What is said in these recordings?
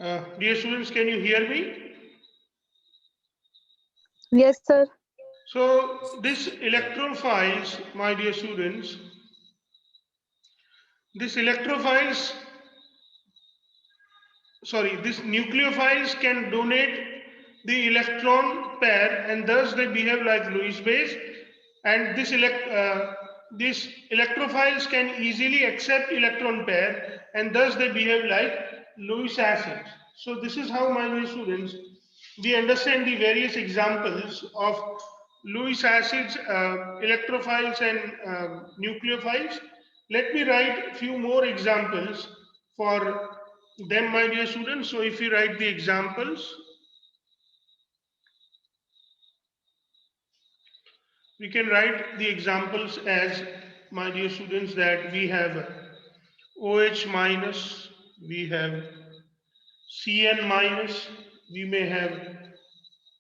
Dear students, can you hear me? Yes, sir. So this electrophiles, my dear students, this electrophiles, this nucleophiles can donate the electron pair and thus they behave like Lewis base. And this electrophiles can easily accept electron pair and thus they behave like Lewis acids. So this is how, my dear students, we understand the various examples of Lewis acids, electrophiles and nucleophiles. Let me write a few more examples for them, my dear students. So if you write the examples, we can write the examples as, my dear students, that we have OH minus, we have Cn minus, we may have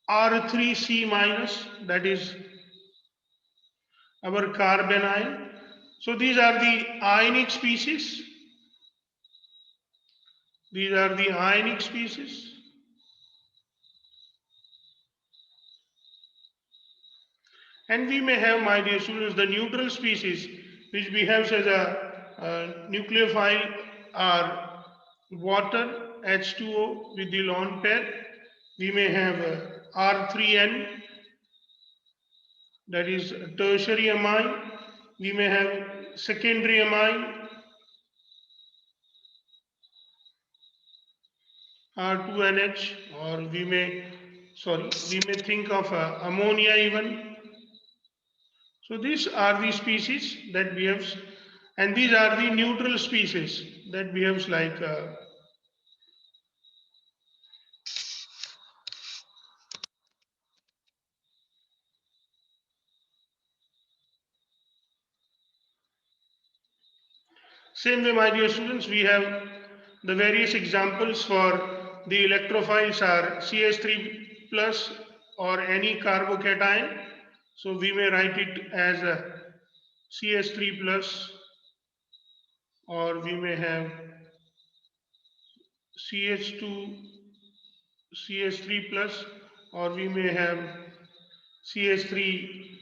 R3C minus, that is our carbonyl. So these are the ionic species. These are the ionic species. And we may have, my dear students, the neutral species, which behaves as a nucleophile are water, H2O with the lone pair. We may have R3N, that is tertiary amine. We may have secondary amine, R2NH, or we may think of ammonia even. So these are the species that behaves, and these are the neutral species that behaves like same way, my dear students, we have the various examples for the electrophiles are CH3 plus or any carbocation. So we may write it as a CH3 plus, or we may have CH2 CH3 plus, or we may have CH3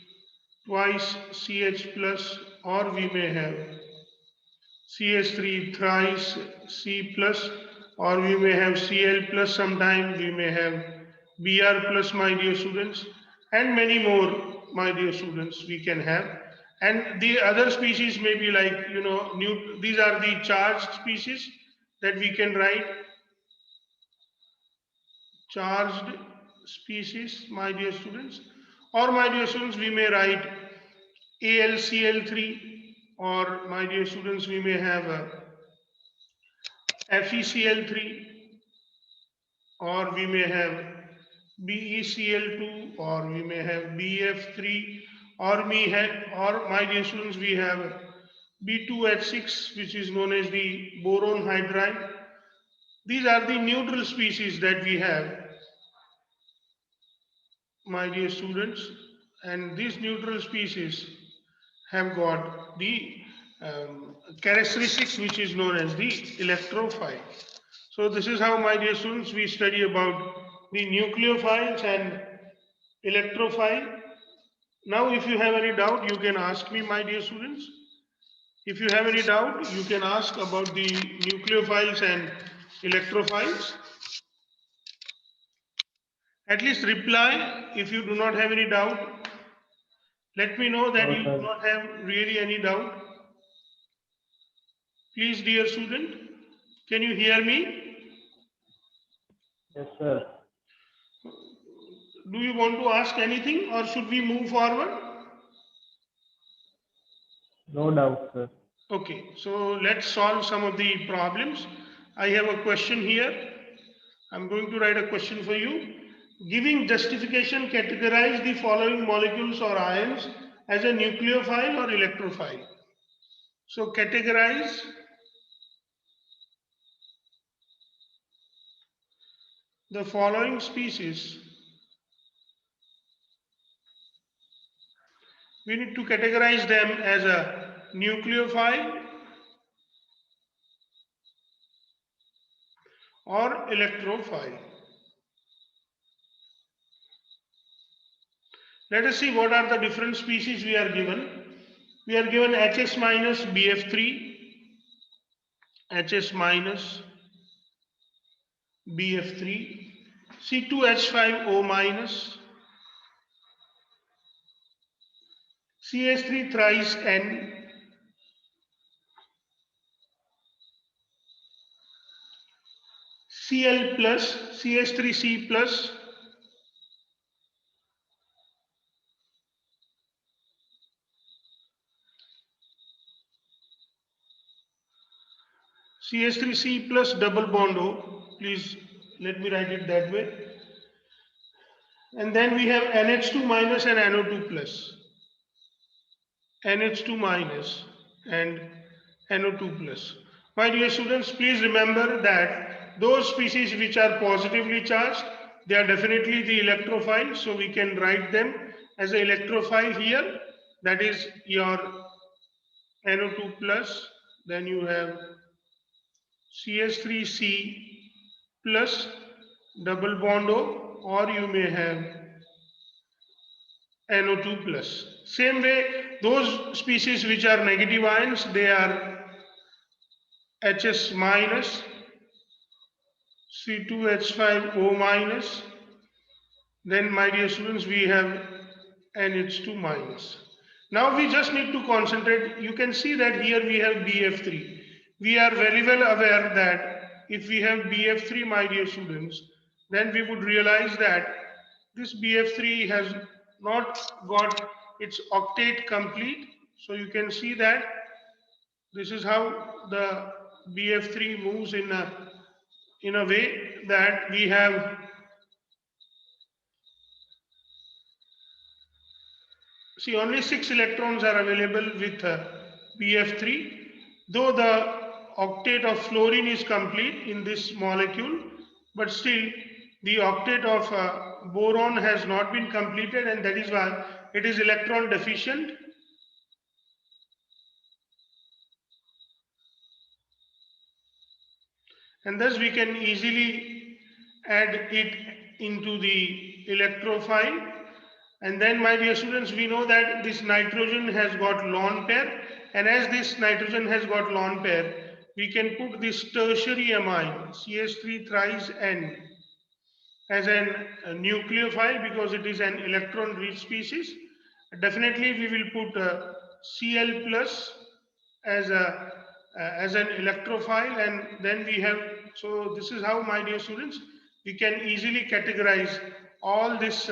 twice CH plus, or we may have CH3 thrice C plus, or we may have Cl plus sometime, we may have Br plus, my dear students, and many more, my dear students, we can have. And the other species may be like, these are the charged species that we can write, charged species, my dear students, or my dear students, we may write AlCl3, or my dear students, we may have FeCl3, or we may have BeCl2, or we may have Bf3, or my dear students, we have B2H6, which is known as the boron hydride. These are the neutral species that we have, my dear students, and these neutral species have got the characteristics which is known as the electrophile. So this is how, my dear students, we study about the nucleophiles and electrophile. Now if you have any doubt, you can ask me, my dear students. If you have any doubt, you can ask about the nucleophiles and electrophiles. At least reply if you do not have any doubt. Let me know that No, you do sir. not have really any doubt. Please, dear student, can you hear me? Yes, sir. Do you want to ask anything or should we move forward? No doubt, sir. Okay, so let's solve some of the problems. I have a question here. I'm going to write a question for you. Giving justification, categorize the following molecules or ions as a nucleophile or electrophile. So categorize the following species. We need to categorize them as a nucleophile or electrophile. Let us see what are the different species we are given. We are given HS minus BF3, HS minus BF3, C2H5O minus, CH3 thrice N, Cl plus, CH3C plus, CH3C plus double bond O. Please let me write it that way. And then we have NH2 minus and NO2 plus. NH2 minus and NO2 plus. My dear students, please remember that those species which are positively charged, they are definitely the electrophile. So we can write them as an electrophile here. That is your NO2 plus. Then you have CH3C plus double bond O, or you may have NO2 plus. Same way, those species which are negative ions, they are HS minus, C2H5O minus. Then, my dear students, we have NH2 minus. Now we just need to concentrate. You can see that here we have BF3. We are very well aware that if we have BF3, my dear students, then we would realize that this BF3 has not got its octet complete. So you can see that this is how the BF3 moves in a way that we have, see, only 6 electrons are available with BF3, though the octet of fluorine is complete in this molecule, but still the octet of boron has not been completed, and that is why it is electron deficient. And thus we can easily add it into the electrophile. And then, my dear students, we know that this nitrogen has got lone pair, and as this nitrogen has got lone pair, we can put this tertiary amine CH3 thrice N as a nucleophile because it is an electron rich species. Definitely we will put Cl plus as an electrophile, and then we have, so this is how, my dear students, we can easily categorize all this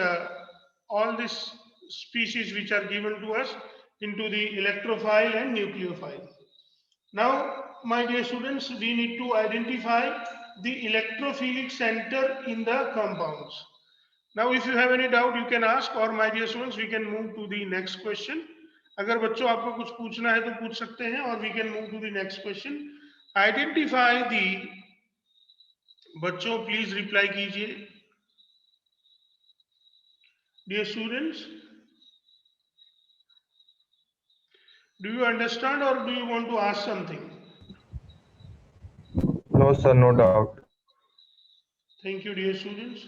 species which are given to us into the electrophile and nucleophile. Now, my dear students, we need to identify the electrophilic center in the compounds. Now, if you have any doubt, you can ask, or my dear students, we can move to the next question. अगर बच्चों आपको कुछ पूछना है तो पूछ सकते हैं, और we can move to the next question. Identify the, बच्चों please reply कीजिए. Dear students, do you understand or do you want to ask something? No, sir, no doubt. Thank you, dear students.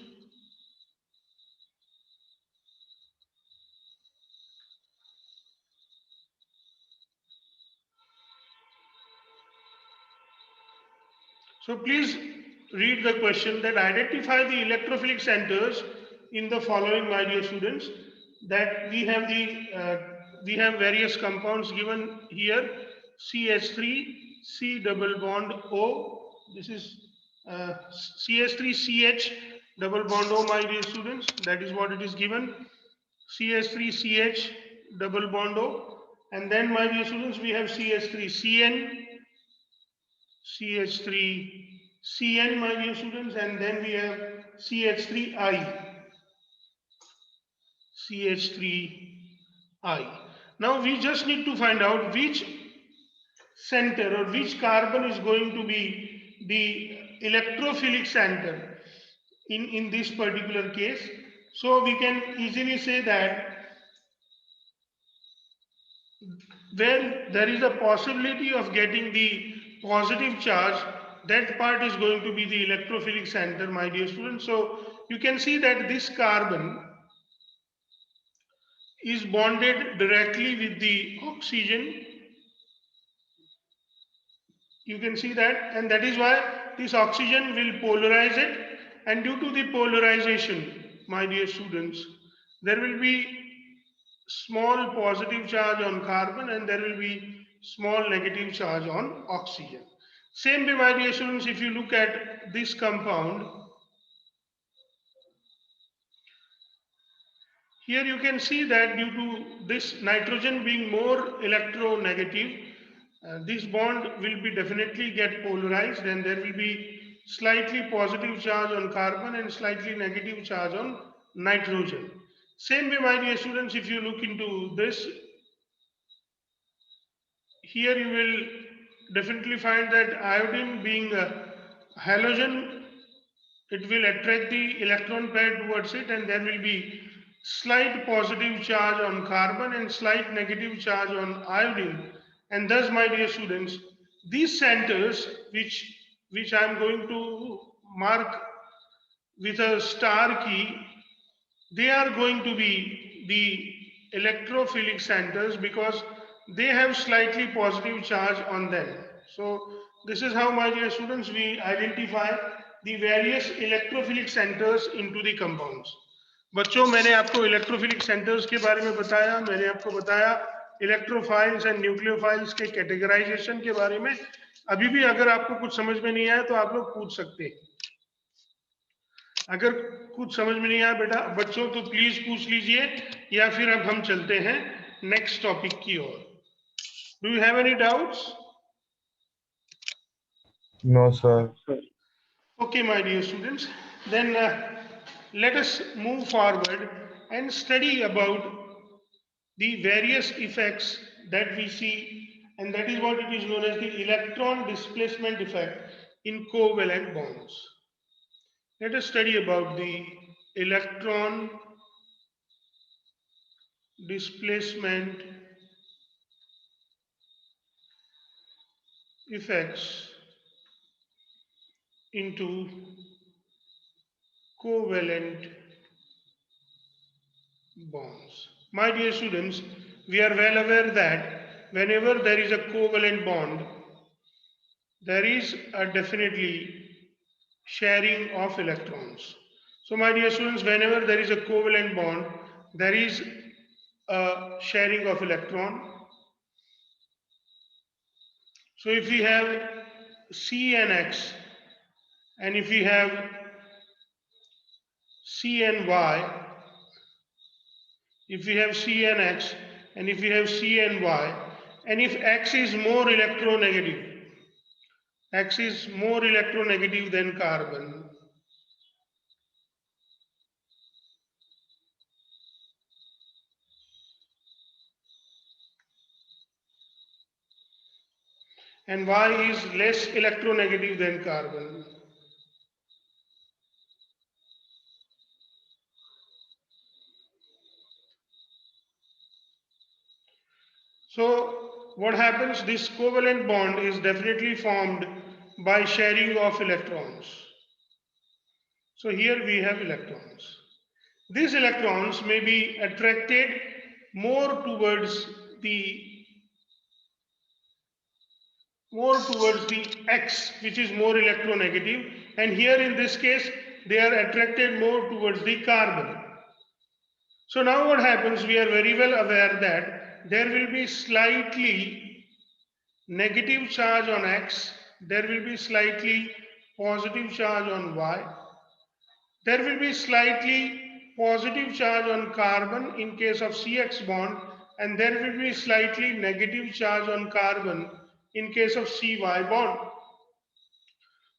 So please read the question, that identify the electrophilic centers in the following, my dear students. That we have various compounds given here: CH3, C double bond O. This is CH3CH double bond O, my dear students. That is what it is given. CH3CH double bond O. And then, my dear students, we have CH3CN, CH3CN, my dear students, and then we have CH3I. CH3I. Now we just need to find out which center or which carbon is going to be the electrophilic center in this particular case. So we can easily say that where there is a possibility of getting the positive charge, that part is going to be the electrophilic center, my dear students. So you can see that this carbon is bonded directly with the oxygen. You can see that, and that is why this oxygen will polarize it, and due to the polarization, my dear students, there will be small positive charge on carbon and there will be small negative charge on oxygen. Same way, my dear students, if you look at this compound, here you can see that due to this nitrogen being more electronegative, this bond will be definitely get polarized and there will be slightly positive charge on carbon and slightly negative charge on nitrogen. Same way, my dear students, if you look into this, here you will definitely find that iodine being a halogen, it will attract the electron pair towards it and there will be slight positive charge on carbon and slight negative charge on iodine. And thus, my dear students, these centers which I am going to mark with a star key, they are going to be the electrophilic centers because they have slightly positive charge on them. So this is how, my dear students, we identify the various electrophilic centers into the compounds. बच्चों, मैंने आपको electrophilic centres के बारे में बताया, मैंने आपको बताया इलेक्ट्रोफाइल्स एंड न्यूक्लियोफाइल्स के कैटेगराइजेशन के बारे में. अभी भी अगर आपको कुछ समझ में नहीं आया तो आप लोग पूछ सकते हैं. अगर कुछ समझ में नहीं आया बेटा बच्चों तो प्लीज पूछ लीजिए, या फिर अब हम चलते हैं नेक्स्ट टॉपिक की ओर. Do you have any doubts? No, sir. Okay, my dear students, then let us move forward and study about the various effects that we see, and that is what it is known as the electron displacement effect in covalent bonds. Let us study about the electron displacement effects into covalent bonds. My dear students, we are well aware that whenever there is a covalent bond, there is a definitely sharing of electrons. So my dear students, whenever there is a covalent bond, there is a sharing of electron. So if we have C and X, and if we have C and Y, if we have C and X, and if we have C and Y, and if X is more electronegative, X is more electronegative than carbon, and Y is less electronegative than carbon, so what happens? This covalent bond is definitely formed by sharing of electrons. So here we have electrons. These electrons may be attracted more towards the X, which is more electronegative, and here in this case they are attracted more towards the carbon. So now what happens, we are very well aware that there will be slightly negative charge on X, there will be slightly positive charge on Y, there will be slightly positive charge on carbon in case of CX bond, and there will be slightly negative charge on carbon in case of CY bond.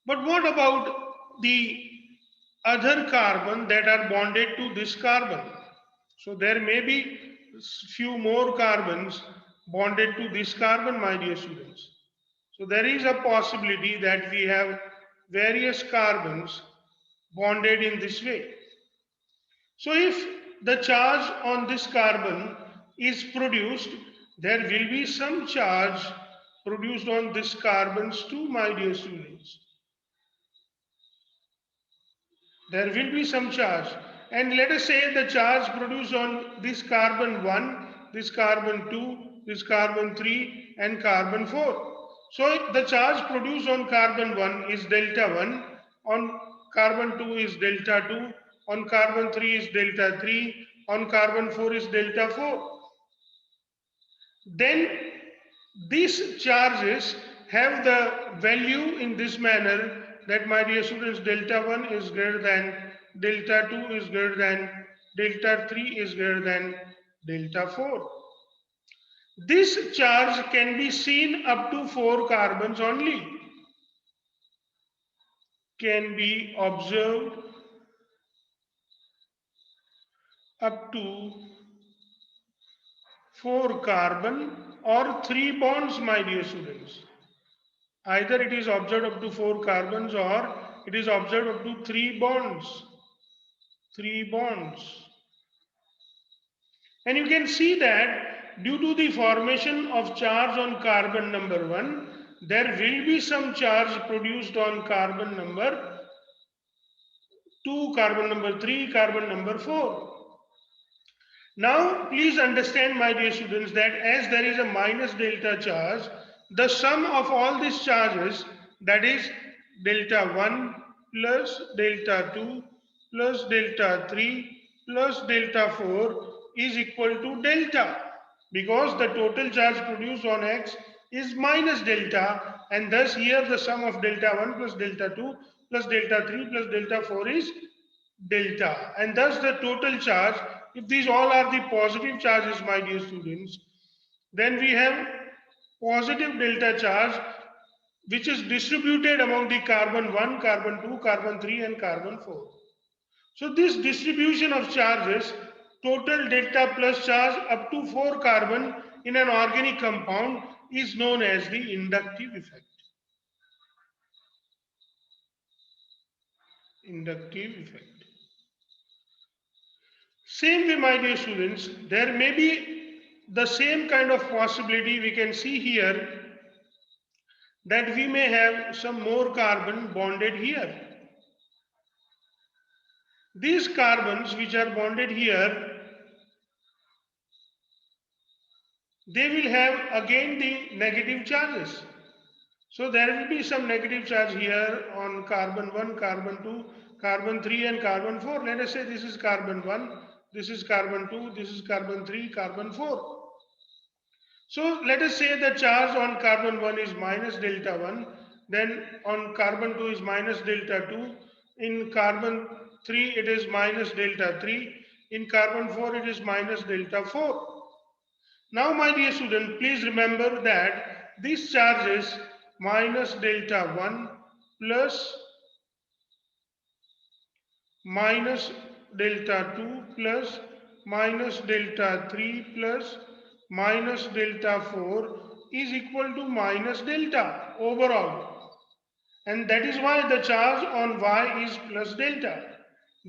But what about the other carbon that are bonded to this carbon? So there may be few more carbons bonded to this carbon, my dear students. So there is a possibility that we have various carbons bonded in this way. So if the charge on this carbon is produced, there will be some charge produced on this carbons too, my dear students. There will be some charge. And let us say the charge produced on this carbon 1, this carbon 2, this carbon 3 and carbon 4. So the charge produced on carbon 1 is delta 1, on carbon 2 is delta 2, on carbon 3 is delta 3, on carbon 4 is delta 4. Then these charges have the value in this manner that, my dear students, delta 1 is greater than delta 2 is greater than delta 3 is greater than delta 4. This charge can be seen up to 4 carbons only. Can be observed up to 4 carbon or 3 bonds, my dear students. Either it is observed up to 4 carbons or it is observed up to 3 bonds. 3 bonds. And you can see that due to the formation of charge on carbon number 1, there will be some charge produced on carbon number 2, carbon number 3, carbon number 4. Now, please understand, my dear students, that as there is a minus delta charge, the sum of all these charges, that is delta 1 plus delta 2 plus delta 3 plus delta 4 is equal to delta, because the total charge produced on X is minus delta, and thus here the sum of delta 1 plus delta 2 plus delta 3 plus delta 4 is delta, and thus the total charge, if these all are the positive charges, my dear students, then we have positive delta charge which is distributed among the carbon 1, carbon 2, carbon 3 and carbon 4. So this distribution of charges, total delta plus charge up to 4 carbon in an organic compound, is known as the inductive effect. Inductive effect. Same way, my dear students, there may be the same kind of possibility we can see here, that we may have some more carbon bonded here. These carbons which are bonded here, they will have again the negative charges. So there will be some negative charge here on carbon 1, carbon 2, carbon 3 and carbon 4. Let us say this is carbon 1, this is carbon 2, this is carbon 3, carbon 4. So let us say the charge on carbon 1 is minus delta 1, then on carbon 2 is minus delta 2, in carbon 3 it is minus delta 3, in carbon 4 it is minus delta 4. Now, my dear student, please remember that these charges minus delta 1 plus minus delta 2 plus minus delta 3 plus minus delta 4 is equal to minus delta overall. And that is why the charge on Y is plus delta.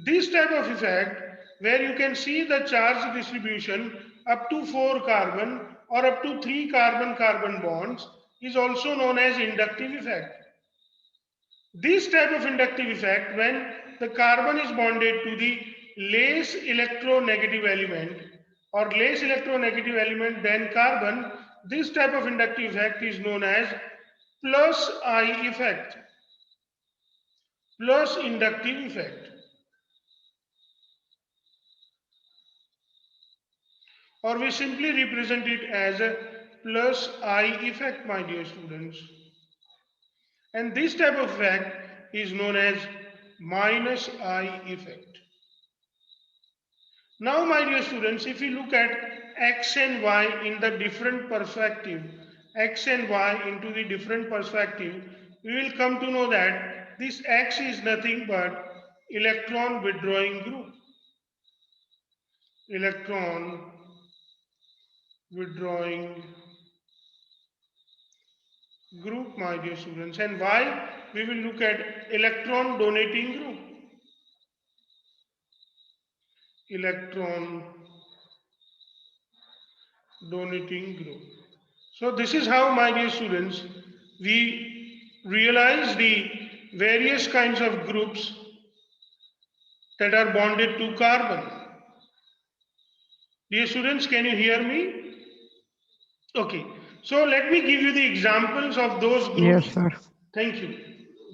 This type of effect, where you can see the charge distribution up to 4 carbon or up to 3 carbon-carbon bonds, is also known as inductive effect. This type of inductive effect, when the carbon is bonded to the less electronegative element or less electronegative element than carbon, this type of inductive effect is known as plus I effect, plus inductive effect. Or we simply represent it as a plus I effect, my dear students. And this type of effect is known as minus I effect. Now, my dear students, if you look at X and Y in the different perspective, X and Y into the different perspective, we will come to know that this X is nothing but electron withdrawing group. Electron withdrawing group, my dear students, and Y, we will look at electron donating group. Electron donating group. So this is how, my dear students, we realize the various kinds of groups that are bonded to carbon. Dear students, can you hear me? Okay. So let me give you the examples of those groups. Yes, sir. Thank you.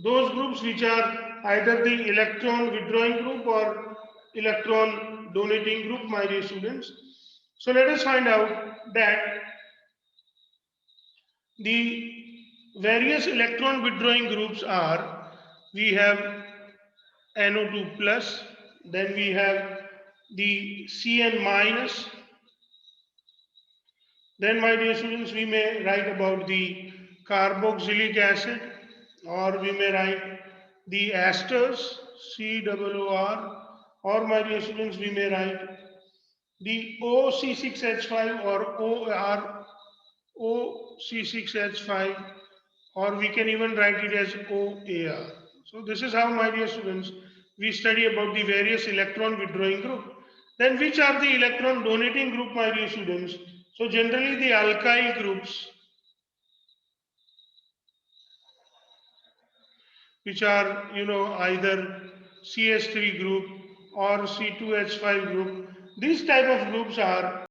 Those groups which are either the electron withdrawing group or electron donating group, my dear students. So let us find out that the various electron withdrawing groups are, we have NO2 plus, then we have the Cn minus, then my dear students we may write about the carboxylic acid, or we may write the esters, COOR, or my dear students we may write the OC6H5 or OC6H5, or we can even write it as OAR. So this is how, my dear students, we study about the various electron withdrawing group. Then which are the electron donating group, my dear students? So generally the alkyl groups, which are, either CH3 group or C2H5 group, these type of groups are